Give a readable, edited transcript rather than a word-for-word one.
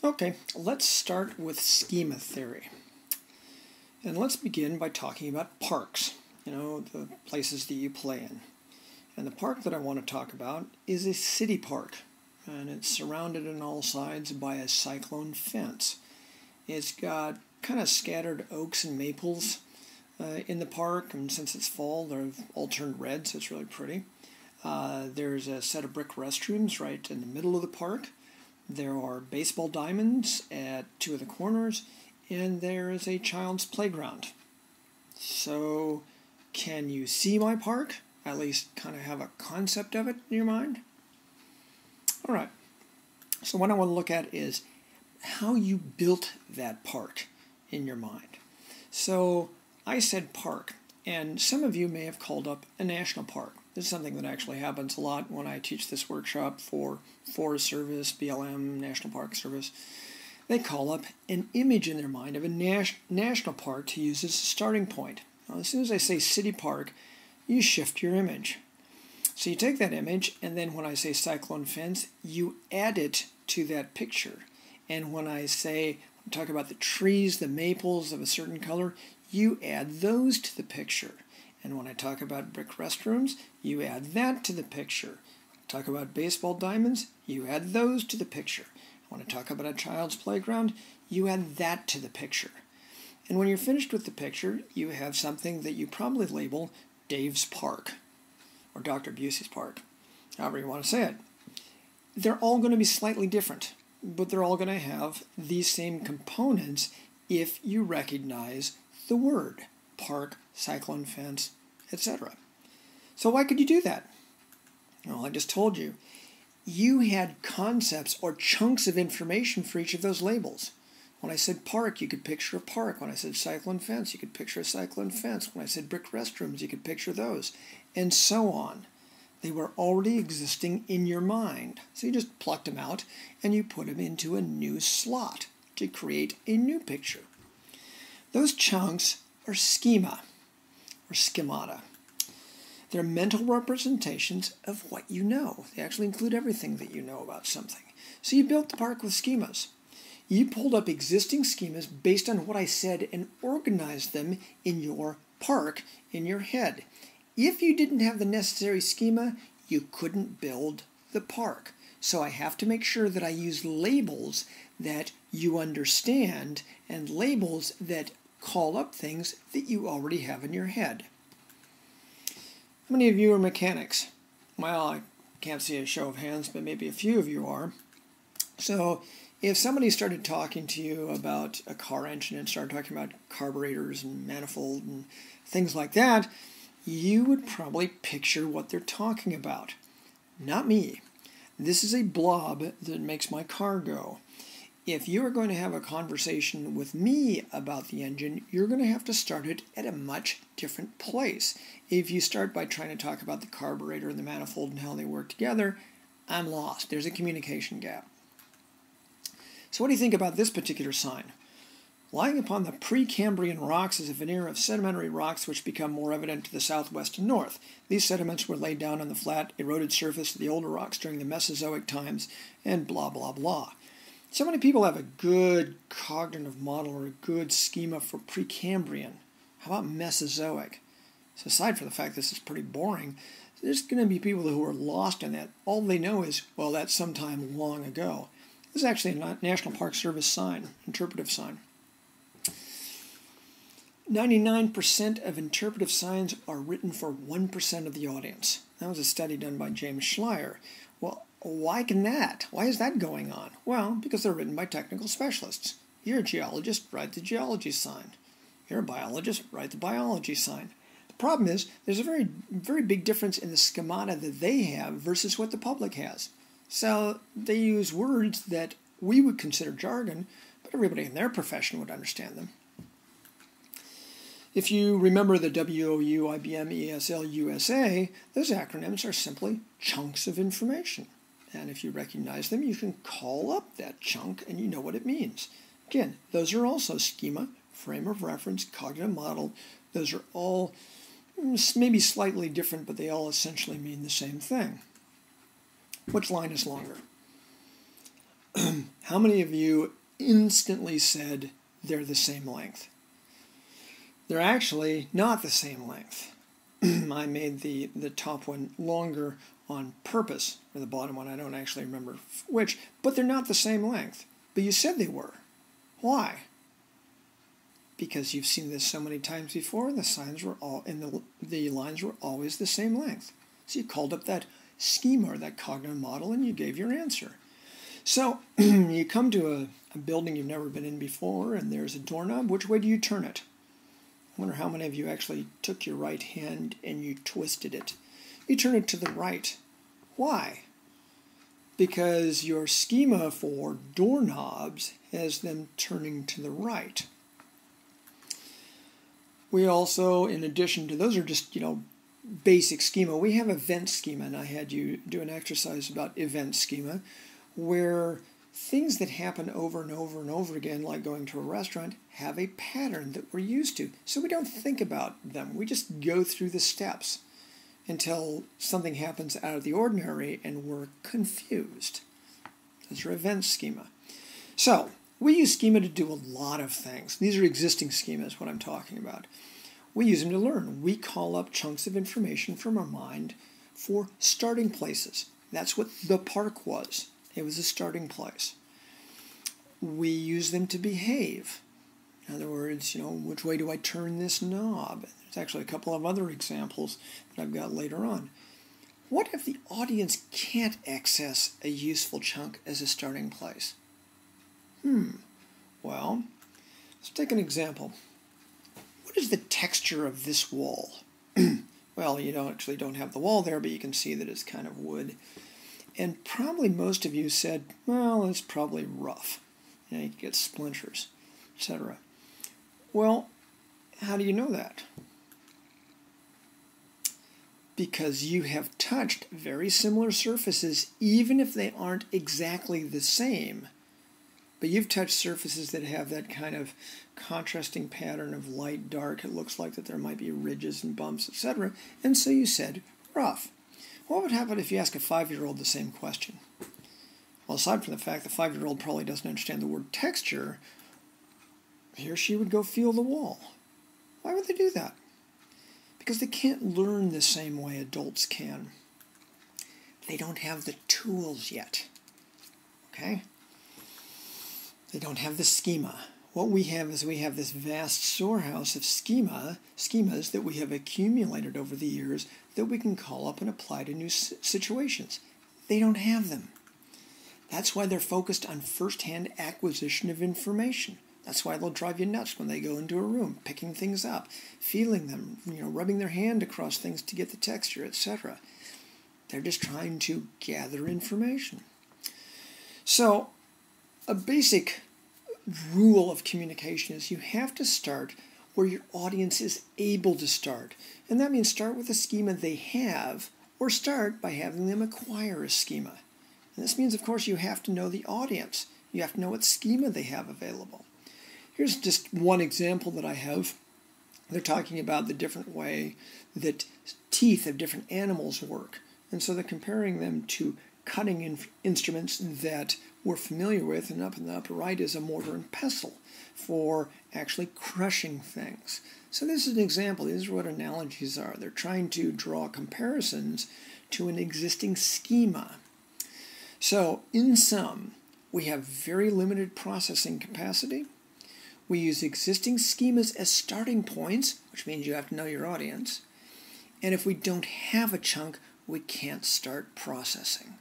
Okay, let's start with schema theory. And let's begin by talking about parks, the places that you play in. And the park that I want to talk about is a city park, and it's surrounded on all sides by a cyclone fence. It's got kind of scattered oaks and maples in the park, and since it's fall, they've all turned red, so it's really pretty. There's a set of brick restrooms right in the middle of the park. There are baseball diamonds at two of the corners, and there is a child's playground. So, can you see my park? At least kind of have a concept of it in your mind? All right. So what I want to look at is how you built that park in your mind. So I said park, and some of you may have called up a national park. This is something that actually happens a lot when I teach this workshop for Forest Service, BLM, National Park Service. They call up an image in their mind of a national park to use as a starting point. Now, as soon as I say city park, you shift your image. So you take that image, and then when I say cyclone fence, you add it to that picture. And when I talk about the trees, the maples of a certain color, you add those to the picture. And when I talk about brick restrooms, you add that to the picture. Talk about baseball diamonds, you add those to the picture. When I talk about a child's playground, you add that to the picture. And when you're finished with the picture, you have something that you probably label Dave's Park, or Dr. Busey's Park, however you want to say it. They're all going to be slightly different, but they're all going to have these same components if you recognize the word park, cyclone fence, etc. So why could you do that? Well, I just told you. You had concepts or chunks of information for each of those labels. When I said park, you could picture a park. When I said cyclone fence, you could picture a cyclone fence. When I said brick restrooms, you could picture those, and so on. They were already existing in your mind. So you just plucked them out and you put them into a new slot to create a new picture. Those chunks are schema or schemata. They're mental representations of what you know. They actually include everything that you know about something. So you built the park with schemas. You pulled up existing schemas based on what I said and organized them in your park, in your head. If you didn't have the necessary schema, you couldn't build the park. So I have to make sure that I use labels that you understand and labels that call up things that you already have in your head. How many of you are mechanics? Well, I can't see a show of hands, but maybe a few of you are. So if somebody started talking to you about a car engine and started talking about carburetors and manifold and things like that, you would probably picture what they're talking about. Not me. This is a blob that makes my car go. If you are going to have a conversation with me about the engine, you're going to have to start it at a much different place. If you start by trying to talk about the carburetor and the manifold and how they work together, I'm lost. There's a communication gap. So what do you think about this particular sign? Lying upon the Precambrian rocks is a veneer of sedimentary rocks which become more evident to the southwest and north. These sediments were laid down on the flat, eroded surface of the older rocks during the Mesozoic times, and blah, blah, blah. So many people have a good cognitive model or a good schema for Precambrian. How about Mesozoic? So aside from the fact this is pretty boring, there's going to be people who are lost in that. All they know is, well, that's sometime long ago. This is actually a National Park Service sign, interpretive sign. 99% of interpretive signs are written for 1% of the audience. That was a study done by James Schleier. Well, why can that? Why is that going on? Well, because they're written by technical specialists. You're a geologist, write the geology sign. You're a biologist, write the biology sign. The problem is, there's a very, very big difference in the schemata that they have versus what the public has. So they use words that we would consider jargon, but everybody in their profession would understand them. If you remember the WOU, IBM, ESL, USA, those acronyms are simply chunks of information. And if you recognize them, you can call up that chunk and you know what it means. Again, those are also schema, frame of reference, cognitive model. Those are all maybe slightly different, but they all essentially mean the same thing. Which line is longer? How many of you instantly said they're the same length? They're actually not the same length. I made the top one longer on purpose, or the bottom one, I don't actually remember which, but they're not the same length. But you said they were. Why? Because you've seen this so many times before, the signs were all, and the lines were always the same length. So you called up that schema or that cognitive model and you gave your answer. So you come to a building you've never been in before and there's a doorknob. Which way do you turn it? I wonder how many of you actually took your right hand and you twisted it. You turn it to the right. Why? Because your schema for doorknobs has them turning to the right. We also, in addition to those, are just, basic schema. We have event schema, and I had you do an exercise about event schema, where things that happen over and over and over again, like going to a restaurant, have a pattern that we're used to. So we don't think about them. We just go through the steps until something happens out of the ordinary and we're confused. Those are event schema. So we use schema to do a lot of things. These are existing schemas, what I'm talking about. We use them to learn. We call up chunks of information from our mind for starting places. That's what the park was. It was a starting place. We use them to behave. In other words, which way do I turn this knob? There's actually a couple of other examples that I've got later on. What if the audience can't access a useful chunk as a starting place? Well, let's take an example. What is the texture of this wall? Well, you don't have the wall there, but you can see that it's kind of wood. And probably most of you said, well, it's probably rough. You get splinters, etc. Well, how do you know that? Because you have touched very similar surfaces, even if they aren't exactly the same. But you've touched surfaces that have that kind of contrasting pattern of light, dark. It looks like that there might be ridges and bumps, etc. And so you said rough. What would happen if you ask a 5-year-old the same question? Well, aside from the fact the 5-year-old probably doesn't understand the word texture, he or she would go feel the wall. Why would they do that? Because they can't learn the same way adults can. They don't have the tools yet. Okay? They don't have the schema. What we have is we have this vast storehouse of schemas that we have accumulated over the years that we can call up and apply to new situations. They don't have them. That's why they're focused on first-hand acquisition of information. That's why they'll drive you nuts when they go into a room, picking things up, feeling them, rubbing their hand across things to get the texture, etc. They're just trying to gather information. So, a basic rule of communication is you have to start where your audience is able to start. And that means start with a schema they have, or start by having them acquire a schema. And this means, of course, you have to know the audience. You have to know what schema they have available. Here's just one example that I have. They're talking about the different way that teeth of different animals work. And so they're comparing them to cutting instruments that we're familiar with, and up in the upper right is a mortar and pestle for actually crushing things. So this is an example. These are what analogies are. They're trying to draw comparisons to an existing schema. So in sum, we have very limited processing capacity. We use existing schemas as starting points, which means you have to know your audience. And if we don't have a chunk, we can't start processing.